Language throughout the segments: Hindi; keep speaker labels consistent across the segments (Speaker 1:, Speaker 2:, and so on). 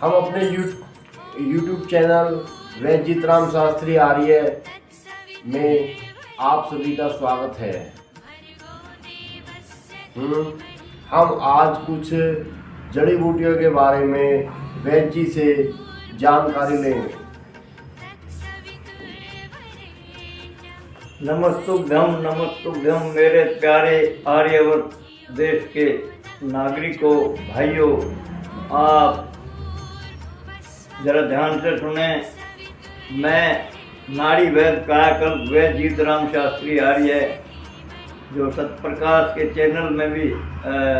Speaker 1: हम अपने यूट्यूब चैनल वैद्य जीतराम शास्त्री आर्य में आप सभी का स्वागत है। हम आज कुछ जड़ी बूटियों के बारे में वैद्य जी से जानकारी लेंगे।
Speaker 2: नमस्तुभ्यम मेरे प्यारे आर्यवर्त देश के नागरिकों, भाइयों, आप जरा ध्यान से सुने। मैं नाड़ी वैद्य कायाकल्प वैद्य जीतराम शास्त्री आर्य, जो सतप्रकाश के चैनल में भी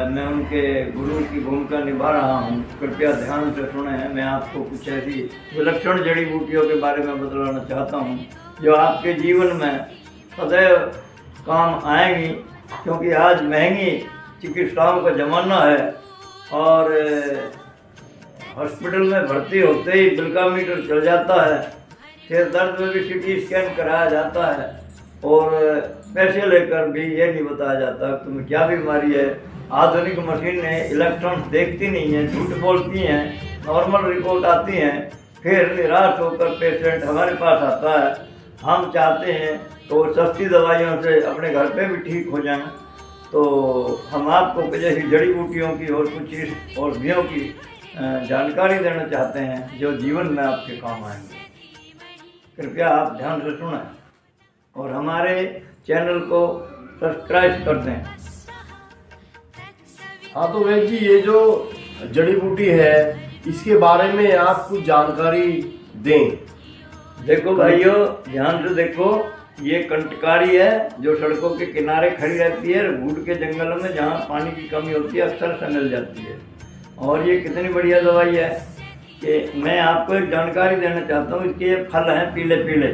Speaker 2: मैं उनके गुरु की भूमिका निभा रहा हूँ। कृपया ध्यान से सुने। मैं आपको कुछ ऐसी विलक्षण जड़ी बूटियों के बारे में बतलाना चाहता हूँ जो आपके जीवन में सदैव काम आएंगी, क्योंकि आज महंगी चिकित्साओं का ज़माना है और हॉस्पिटल में भर्ती होते ही बिल्कामीटर चल जाता है, सिर दर्द में भी सीटी स्कैन कराया जाता है और पैसे लेकर भी ये नहीं बताया जाता तुम्हें क्या बीमारी है। आधुनिक मशीनें इलेक्ट्रॉन्स देखती नहीं हैं, झूठ बोलती हैं, नॉर्मल रिपोर्ट आती हैं, फिर निराश होकर पेशेंट हमारे पास आता है। हम चाहते हैं तो सस्ती दवाइयों से अपने घर पे भी ठीक हो जाएं, तो हम आपको कुछ ऐसी जड़ी बूटियों की और कुछ औषधियों की जानकारी देना चाहते हैं जो जीवन में आपके काम आएंगे। कृपया आप ध्यान से सुनें और हमारे चैनल को सब्सक्राइब कर दें।
Speaker 1: हाँ, तो वैद्य जी, ये जो जड़ी बूटी है इसके बारे में आप कुछ जानकारी दें।
Speaker 2: देखो भाइयों, ध्यान से देखो। ये कंटकारी है जो सड़कों के किनारे खड़ी रहती है, बूढ़ के जंगलों में जहाँ पानी की कमी होती है अक्सर से मिल जाती है। और ये कितनी बढ़िया दवाई है कि मैं आपको एक जानकारी देना चाहता हूँ। इसके ये फल हैं पीले पीले,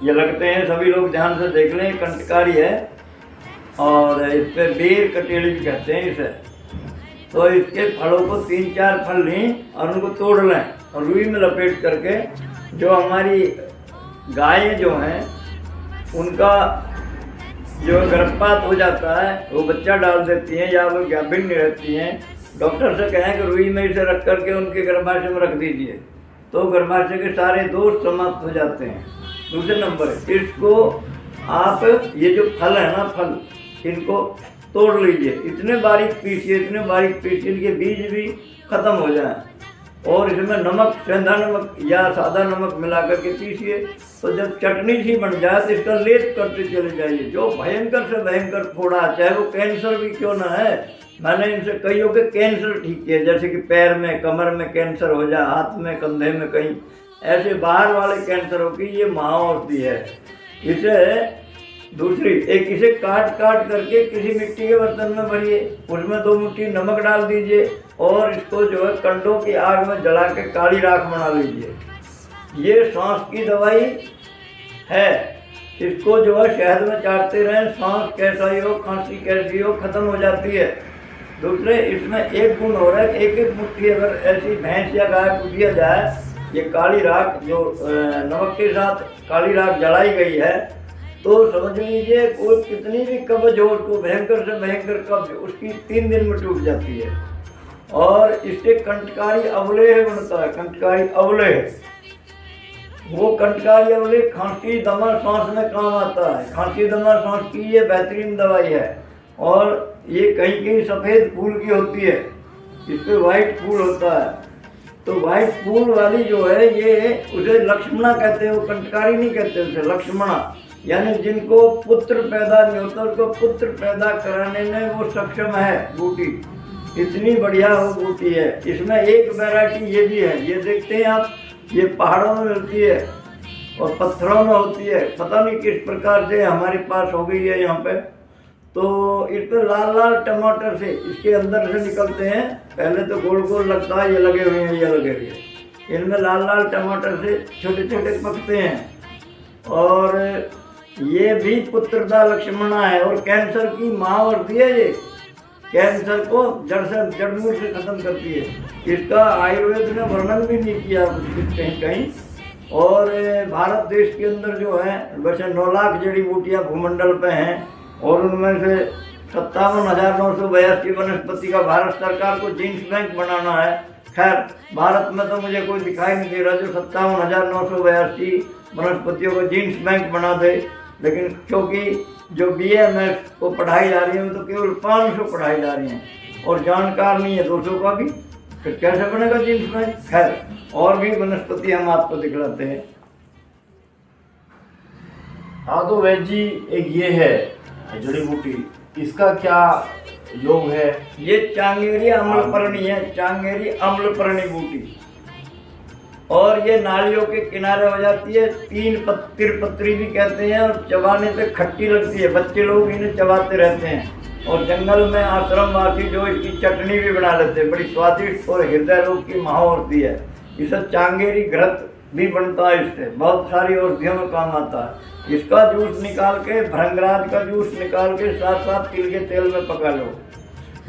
Speaker 2: ये लगते हैं, सभी लोग ध्यान से देख लें। कंटकारी है और इस पर बेर कटेली भी कहते हैं इसे। तो इसके फलों को 3-4 फल लें और उनको तोड़ लें और रुई में लपेट करके, जो हमारी गायें जो हैं उनका जो गर्भपात हो जाता है वो बच्चा डाल देती हैं या वो गाभिन नहीं रहती हैं, डॉक्टर से कहें कि रुई में इसे रख करके उनके गर्भाशय में रख दीजिए, तो गर्भाशय के सारे दोष समाप्त हो जाते हैं। दूसरे नंबर, इसको आप ये जो फल है ना, फल इनको तोड़ लीजिए, इतने बारीक पीसिए, इतने बारीक पीसिए, इनके बीज भी खत्म हो जाए और इसमें नमक, सेंधा नमक या सादा नमक मिला करके पीसिए। तो जब चटनी सी बन जाए तो इसका लेप करते चले जाइए। जो भयंकर से भयंकर फोड़ा, चाहे वो कैंसर भी क्यों ना है, मैंने इनसे कईयों के कैंसर ठीक किए, जैसे कि पैर में, कमर में कैंसर हो जाए, हाथ में, कंधे में, कहीं ऐसे बाहर वाले कैंसरों की ये महाऔषधि है। इसे दूसरी एक, इसे काट करके किसी मिट्टी के बर्तन में भरिए, उसमें 2 मुट्ठी नमक डाल दीजिए और इसको जो है कंडों की आग में जला के काली राख बना लीजिए। ये सांस की दवाई है। इसको जो है शहद में चाटते रहें, सांस कैसा ही हो, खांसी कैसी हो, खत्म हो जाती है। दूसरे, इसमें एक गुण हो रहा है, एक मुट्ठी अगर ऐसी भैंस या गाय को दिया जाए, ये काली राख जो नमक के साथ काली राख जलाई गई है, तो समझ लीजिए कोई कितनी भी कब्ज हो, उसको भयंकर से भयंकर कब्ज उसकी 3 दिन में टूट जाती है। और इससे कंटकारी अवलेह बनता है, कंटकारी अवलेह। वो कंटकारी अवलेह खांसी, दमा, सांस में काम आता है। खांसी, दमा, सांस की ये बेहतरीन दवाई है और ये कहीं कहीं सफ़ेद फूल की होती है, इस पर वाइट फूल होता है। तो वाइट फूल वाली जो है ये, उसे लक्ष्मणा कहते हैं, वो कंटकारी नहीं कहते उसे, लक्ष्मणा। यानी जिनको पुत्र पैदा नहीं होता उसको पुत्र पैदा कराने में वो सक्षम है बूटी। इतनी बढ़िया वो बूटी है। इसमें एक वैरायटी ये भी है, ये देखते हैं आप, ये पहाड़ों में मिलती है और पत्थरों में होती है, पता नहीं किस प्रकार से हमारे पास हो गई है यहाँ पे। तो इस पर लाल लाल टमाटर से इसके अंदर से निकलते हैं, पहले तो गोल गोल लगता है, ये लगे हुए हैं, ये लगे हुए हैं, इनमें लाल लाल टमाटर से छोटे छोटे पकते हैं और ये भी पुत्रदा लक्ष्मणा है और कैंसर की महाऔषधि है। ये कैंसर को जड़ मूल से खत्म करती है। इसका आयुर्वेद ने वर्णन भी नहीं किया कहीं कहीं। और भारत देश के अंदर जो है वैसे 9 लाख जड़ी बूटियाँ भूमंडल पे हैं और उनमें से 57,982 वनस्पति का भारत सरकार को जीन्स बैंक बनाना है। खैर भारत में तो मुझे कोई दिखाई नहीं दे रहा जो 57,982 वनस्पतियों को जीन्स बैंक बना दे, लेकिन क्योंकि जो BAMS को पढ़ाई जा रही है तो केवल 500 पढ़ाई जा रही हैं और जानकार नहीं है 200 का भी, फिर कैसे बनेगा जीन्स बैंक। खैर और भी वनस्पति हम आपको दिखलाते हैं।
Speaker 1: हाँ तो वैद्य जी एक ये है जड़ी बूटी, इसका क्या योग है?
Speaker 2: ये चांगेरी अम्लपर्णी है, चांगेरी अम्लपर्णी बूटी, और ये नालियों के किनारे हो जाती है। तिरपत्री भी कहते हैं, और चबाने पे खट्टी लगती है, बच्चे लोग इन्हें चबाते रहते हैं। और जंगल में आश्रमवासी जो इसकी चटनी भी बना लेते हैं, बड़ी स्वादिष्ट और हृदय रोग की महा होती है। इसे चांगेरी घृत भी बनता है, इससे बहुत सारी औषधियों में काम आता है। इसका जूस निकाल के, भृंगराज का जूस निकाल के साथ साथ तिल के तेल में पका लो।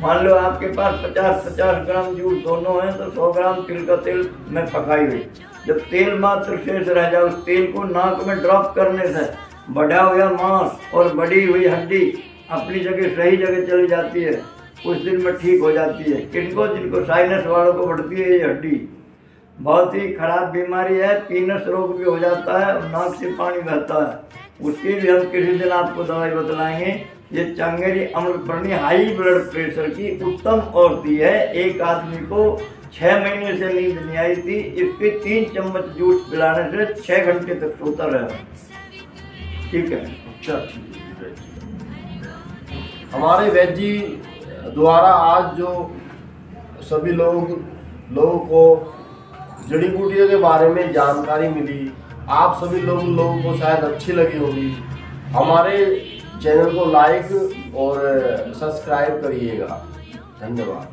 Speaker 2: मान लो आपके पास 50-50 ग्राम जूस दोनों हैं तो 100 ग्राम तिल का तेल में पकाई हुई, जब तेल मात्र शेष रह जाए उस तेल को नाक में ड्रॉप करने से बढ़ा हुआ मांस और बढ़ी हुई हड्डी अपनी जगह सही जगह चली जाती है, कुछ दिन में ठीक हो जाती है। किनको? जिनको साइनस वालों को बढ़ती है ये हड्डी, बहुत ही खराब बीमारी है, पीनस रोग भी हो जाता है और नाक से पानी बहता है, उसकी भी हम किसी दिन आपको दवाई बतलाएंगे। ये चांगेरी अम्लपर्णी हाई ब्लड प्रेशर की उत्तम औषधि है। एक आदमी को 6 महीने से नींद नहीं आई थी, इसके 3 चम्मच जूस पिलाने से 6 घंटे तक सोता रहा। ठीक है,
Speaker 1: अच्छा ठीक है। हमारे वैद्य जी द्वारा आज जो सभी लोगों को जड़ी बूटियों के बारे में जानकारी मिली, आप सभी लोगों को शायद अच्छी लगी होगी। हमारे चैनल को लाइक और सब्सक्राइब करिएगा। धन्यवाद।